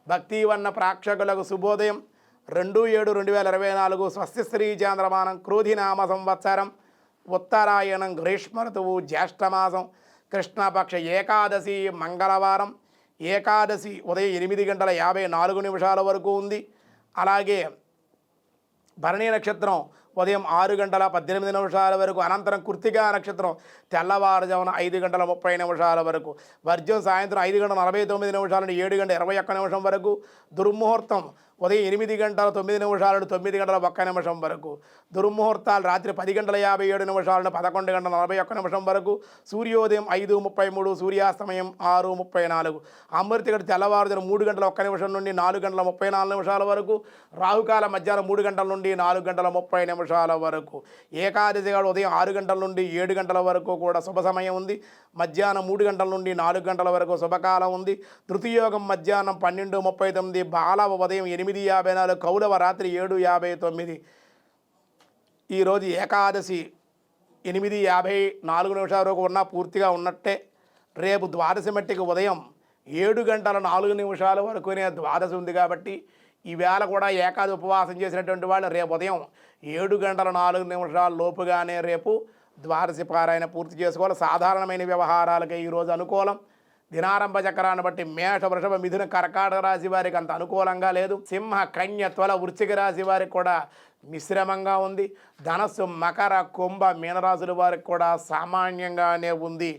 భక్తివన్న ప్రేక్షకులకు శుభోదయం. 2/7/2024 స్వస్తి శ్రీ చాంద్రమానం క్రోధినామ సంవత్సరం ఉత్తరాయణం గ్రీష్మ ఋతువు జ్యేష్ఠమాసం కృష్ణపక్ష ఏకాదశి మంగళవారం. ఏకాదశి ఉదయం 8:54 వరకు ఉంది. అలాగే భరణి నక్షత్రం ఉదయం 6:18 వరకు, అనంతరం కృత్తికా నక్షత్రం తెల్లవారుజామున 5:30 వరకు, వర్జం సాయంత్రం 5:49 నుండి 7:21 వరకు, దుర్ముహూర్తం ఉదయం 8:09 నుండి 9:01 వరకు, దుర్ముహూర్తాలు రాత్రి 10:57 నుండి 11:41 వరకు, సూర్యోదయం 5:33, సూర్యాస్తమయం 6:34, అమృతిగడి తెల్లవారుజామున 3:01 నుండి 4:34 వరకు, రాహుకాల మధ్యాహ్నం 3 గంటల నుండి 4:30 వరకు, ఏకాదశి గాడు ఉదయం 6 గంటల నుండి 7 గంటల వరకు కూడా శుభ సమయం ఉంది. మధ్యాహ్నం 3 గంటల నుండి 4 గంటల వరకు శుభకాలం ఉంది. తృతీయోగం మధ్యాహ్నం 12:39, బాలవ ఉదయం 8:54, కౌలవ రాత్రి 7:59. ఈరోజు ఏకాదశి 8:54 వరకు ఉన్నా పూర్తిగా ఉన్నట్టే. రేపు ద్వాదశి మట్టికి ఉదయం 7:04 వరకునే ద్వాదశి ఉంది కాబట్టి ఈవేళ కూడా ఏకాది ఉపవాసం చేసినటువంటి వాళ్ళు రేపు ఉదయం 7:04 లోపుగానే రేపు ద్వాదశి పారాయణ పూర్తి చేసుకోవాలి. సాధారణమైన వ్యవహారాలకే ఈరోజు అనుకూలం. దినారంభ చక్రాన్ని బట్టి మేష, వృషభ, మిథున, కర్కాటక రాశి వారికి అంత అనుకూలంగా లేదు. సింహ, కన్య, త్వల, వృశ్చిక రాశి వారికి కూడా మిశ్రమంగా ఉంది. ధనస్సు, మకర, కుంభ, మీనరాశుల వారికి కూడా సామాన్యంగానే ఉంది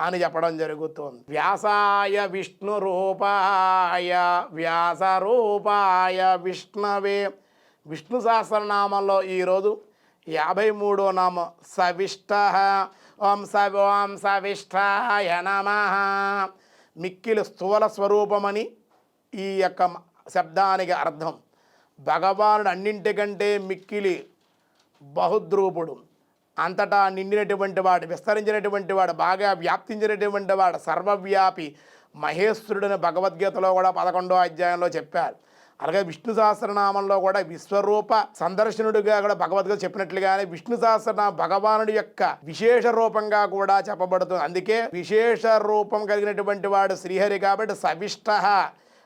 అని చెప్పడం జరుగుతుంది. వ్యాసాయ విష్ణు రూపాయ వ్యాస రూపాయ విష్ణవే. విష్ణు సహస్రనామంలో ఈరోజు 53వ నామం సవిష్ట. ఓం సవిష్టాయ నమః. మిక్కిలి స్థూల స్వరూపమని ఈ యొక్క శబ్దానికి అర్థం. భగవానుడు అన్నింటికంటే మిక్కిలి బహుద్రూపుడు, అంతటా నిండినటువంటి వాడు, విస్తరించినటువంటి వాడు, బాగా వ్యాప్తించినటువంటి వాడు, సర్వవ్యాపి మహేశ్వరుడిని భగవద్గీతలో కూడా 11వ అధ్యాయంలో చెప్పారు. అలాగే విష్ణు సహస్రనామంలో కూడా విశ్వరూప సందర్శనుడిగా కూడా భగవద్గీత చెప్పినట్లుగానే విష్ణు సహస్రనామం భగవానుడి యొక్క విశేష రూపంగా కూడా చెప్పబడుతుంది. అందుకే విశేష రూపం కలిగినటువంటి వాడు శ్రీహరి కాబట్టి సవిష్ట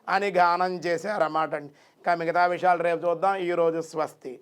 అని గానం చేశారన్నమాట. ఇంకా మిగతా విషయాలు రేపు చూద్దాం. ఈరోజు స్వస్తి.